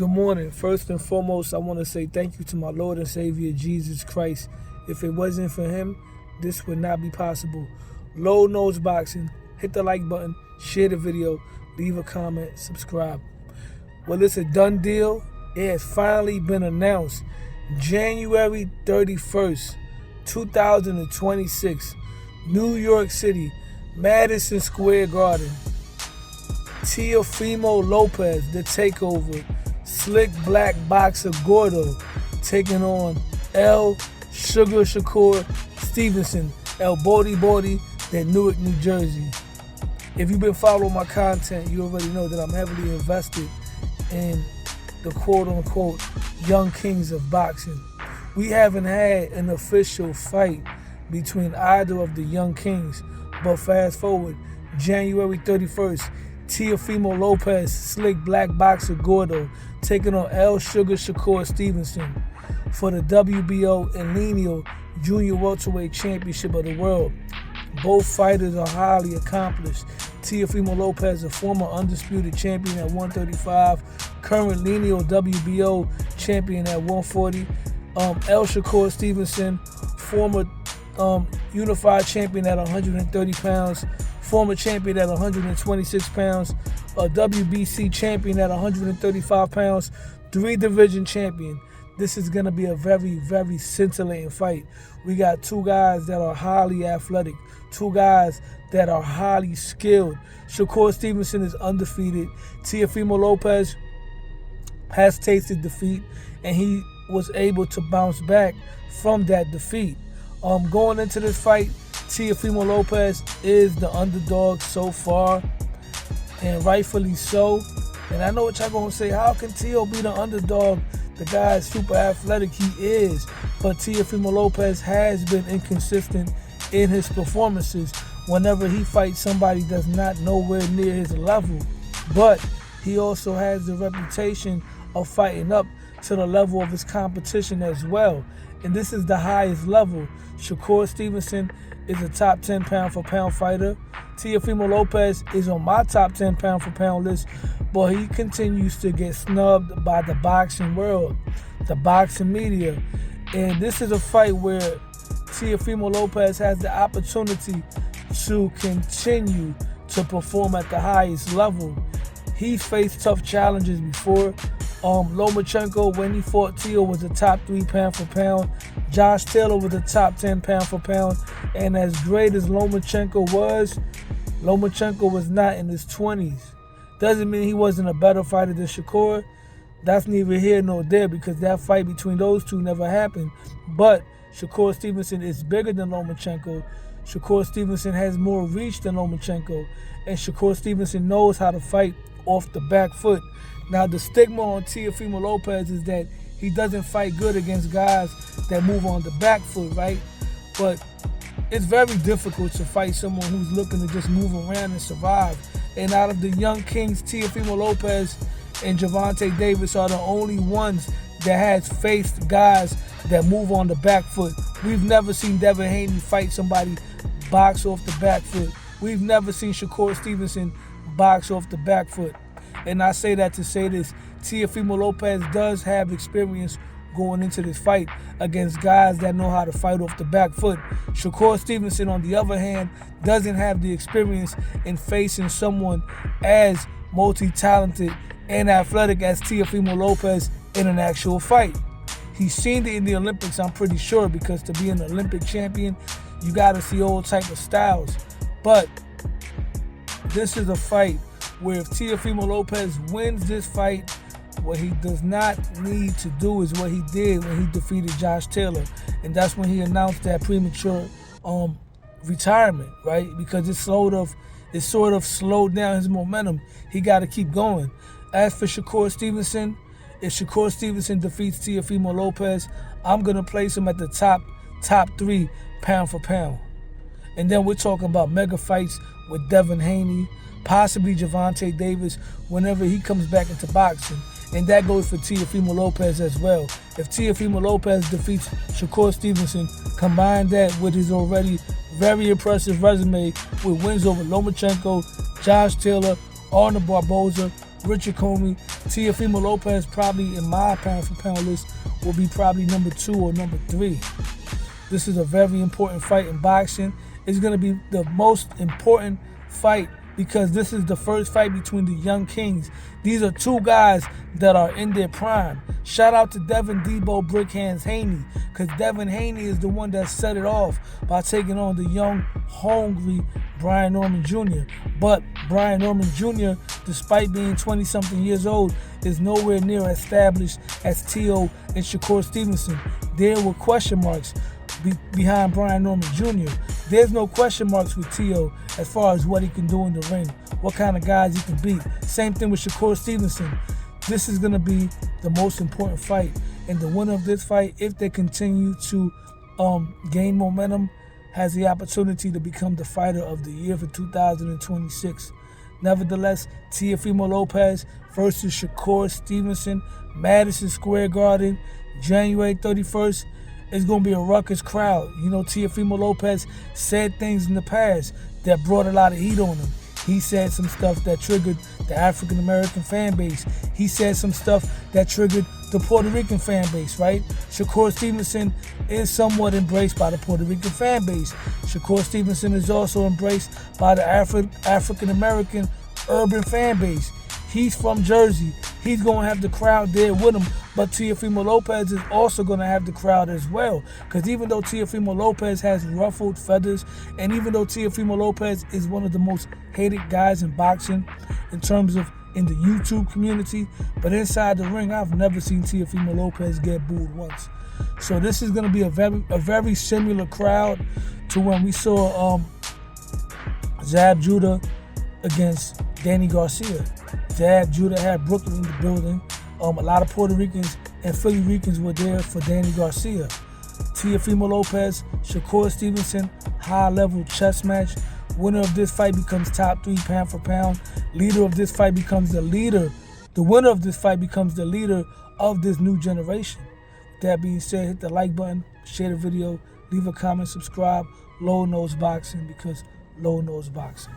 Good morning. First and foremost, I want to say thank you to my Lord and Savior, Jesus Christ. If it wasn't for him, this would not be possible. Low Nose Boxing, hit the like button, share the video, leave a comment, subscribe. Well, it's a done deal. It has finally been announced. January 31st, 2026, New York City, Madison Square Garden. Teofimo Lopez, the takeover. Slick black boxer Gordo taking on El Sugar Shakur Stevenson, El Bodie Bodie, at Newark, New Jersey. If you've been following my content, you already know that I'm heavily invested in the quote-unquote young kings of boxing. We haven't had an official fight between either of the young kings, but fast forward, January 31st, Teofimo Lopez, slick black boxer Gordo, taking on El Sugar Shakur Stevenson for the WBO and Lineal Junior Welterweight Championship of the World. Both fighters are highly accomplished. Teofimo Lopez, a former undisputed champion at 135, current Lineal WBO champion at 140. El Shakur Stevenson, former unified champion at 130 pounds, former champion at 126 pounds, a WBC champion at 135 pounds, 3-division champion. This is going to be a very, very scintillating fight. We got two guys that are highly athletic, two guys that are highly skilled. Shakur Stevenson is undefeated. Teofimo Lopez has tasted defeat, and he was able to bounce back from that defeat. Going into this fight, Teofimo Lopez is the underdog so far, and rightfully so. And I know what y'all gonna say, how can Teo be the underdog? The guy is super athletic, he is, but Teofimo Lopez has been inconsistent in his performances whenever he fights somebody that's not nowhere near his level. But he also has the reputation of fighting up to the level of his competition as well. And this is the highest level. Shakur Stevenson is a top 10 pound for pound fighter. Teofimo Lopez is on my top 10 pound for pound list, but he continues to get snubbed by the boxing world, the boxing media. And this is a fight where Teofimo Lopez has the opportunity to continue to perform at the highest level. He's faced tough challenges before. Lomachenko, when he fought Teo, was a top 3 pound for pound. Josh Taylor was a top 10 pound for pound. And as great as Lomachenko was not in his 20s. Doesn't mean he wasn't a better fighter than Shakur. That's neither here nor there, because that fight between those two never happened. But Shakur Stevenson is bigger than Lomachenko. Shakur Stevenson has more reach than Lomachenko. And Shakur Stevenson knows how to fight off the back foot. Now, the stigma on Teofimo Lopez is that he doesn't fight good against guys that move on the back foot, right? But it's very difficult to fight someone who's looking to just move around and survive. And out of the young kings, Teofimo Lopez and Gervonta Davis are the only ones that has faced guys that move on the back foot. We've never seen Devin Haney fight somebody box off the back foot. We've never seen Shakur Stevenson box off the back foot. And I say that to say this, Teofimo Lopez does have experience going into this fight against guys that know how to fight off the back foot. Shakur Stevenson, on the other hand, doesn't have the experience in facing someone as multi-talented and athletic as Teofimo Lopez in an actual fight. He's seen it in the Olympics, I'm pretty sure, because to be an Olympic champion, you got to see all type of styles. But this is a fight where if Teofimo Lopez wins this fight, what he does not need to do is what he did when he defeated Josh Taylor. And that's when he announced that premature retirement, right? Because it sort of slowed down his momentum. He got to keep going. As for Shakur Stevenson, if Shakur Stevenson defeats Teofimo Lopez, I'm going to place him at the top 3 pound for pound. And then we're talking about mega fights with Devin Haney, possibly Gervonta Davis, whenever he comes back into boxing. And that goes for Teofimo Lopez as well. If Teofimo Lopez defeats Shakur Stevenson, combine that with his already very impressive resume with wins over Lomachenko, Josh Taylor, Arnold Barboza, Richard Comey. Teofimo Lopez, probably in my pound for pound list, will be probably number 2 or number 3. This is a very important fight in boxing. It's going to be the most important fight because this is the first fight between the young kings. These are 2 guys that are in their prime. Shout out to Devin Debo Brickhands Haney, because Devin Haney is the one that set it off by taking on the young, hungry Brian Norman Jr. But Brian Norman Jr., despite being 20-something years old, is nowhere near established as Teo and Shakur Stevenson. There were question marks behind Brian Norman Jr. There's no question marks with Teo as far as what he can do in the ring, what kind of guys he can beat. Same thing with Shakur Stevenson. This is going to be the most important fight, and the winner of this fight, if they continue to gain momentum, has the opportunity to become the fighter of the year for 2026. Nevertheless, Teofimo Lopez versus Shakur Stevenson, Madison Square Garden, January 31st. It's going to be a ruckus crowd. You know, Teofimo Lopez said things in the past that brought a lot of heat on him. He said some stuff that triggered the African-American fan base. He said some stuff that triggered the Puerto Rican fan base, right? Shakur Stevenson is somewhat embraced by the Puerto Rican fan base. Shakur Stevenson is also embraced by the African-American urban fan base. He's from Jersey. He's going to have the crowd there with him. But Teofimo Lopez is also going to have the crowd as well. Because even though Teofimo Lopez has ruffled feathers, and even though Teofimo Lopez is one of the most hated guys in boxing in terms of in the YouTube community, but inside the ring, I've never seen Teofimo Lopez get booed once. So this is going to be a very similar crowd to when we saw Zab Judah against Danny Garcia. Zab Judah had Brooklyn in the building. A lot of Puerto Ricans and Philly Ricans were there for Danny Garcia. Teofimo Lopez, Shakur Stevenson, high-level chess match. Winner of this fight becomes top 3 pound for pound. Leader of this fight becomes the leader. The winner of this fight becomes the leader of this new generation. With that being said, hit the like button, share the video, leave a comment, subscribe. Low Nose Boxing, because Low Nose Boxing.